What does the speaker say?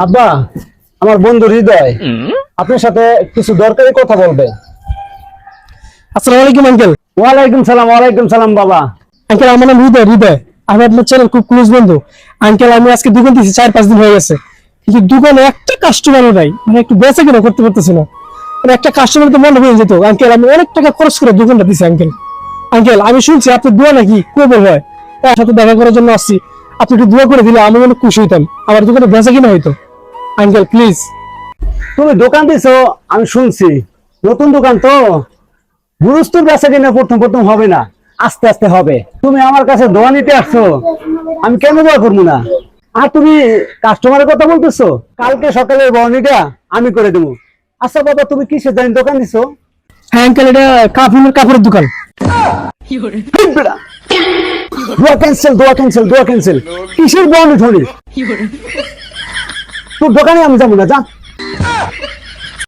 আব্বা, আমার বন্ধু হৃদয় আপনার সাথে কিছু দরকারি কথা বলবে। আসসালামু আলাইকুম আঙ্কেল। ওয়ালাইকুম সালাম বাবা। আঙ্কেল আমার নাম হৃদয়। আমি আপনার চ্যানেল খুব ক্লোজ বন্ধু। আঙ্কেল আমি আজকে দোকান দিয়েছি 4-5 দিন হয়ে গেছে, কিন্তু দোকানে একটা কাস্টমারও নাই, মানে একটু বেচা কিনা করতে পারতেছি না। মানে একটা কাস্টমার তো মনে হয়ে যেত। আঙ্কেল আমি অনেক টাকা খরচ করে দোকানটা দিছি আঙ্কেল। আমি শুনছি আপনার দোয়া নাকি কবুল হয়, তার সাথে দেখা করার জন্য আসছি। আপনি একটু দোয়া করে দিলে আমি অনেক খুশি হইতাম, আমার দোকানে বেচা কিনা হইতো। Uncle please. তুমি দোকান দিছো আমি শুনছি, নতুন দোকান তো গুরুস্তুর বেচা কিনা প্রথম হবে না, আস্তে আস্তে হবে। তুমি আমার কাছে দোয়া নিতে আসছো, আমি কেন দোয়া করবো না? আর তুমি কাস্টমারের কথা বলতেছো, কালকে সকালের বর্ণিটা আমি করে দেবো। আচ্ছা বাবা, তুমি কিসের জানি দোকান দিছো? হ্যাঁ আঙ্কেল, এটা কাপড়ের দোকান। দোয়া ক্যান্সেল। কিসের বর্ণি ঠনি? তোর দোকানে আমি যাবো না, যা।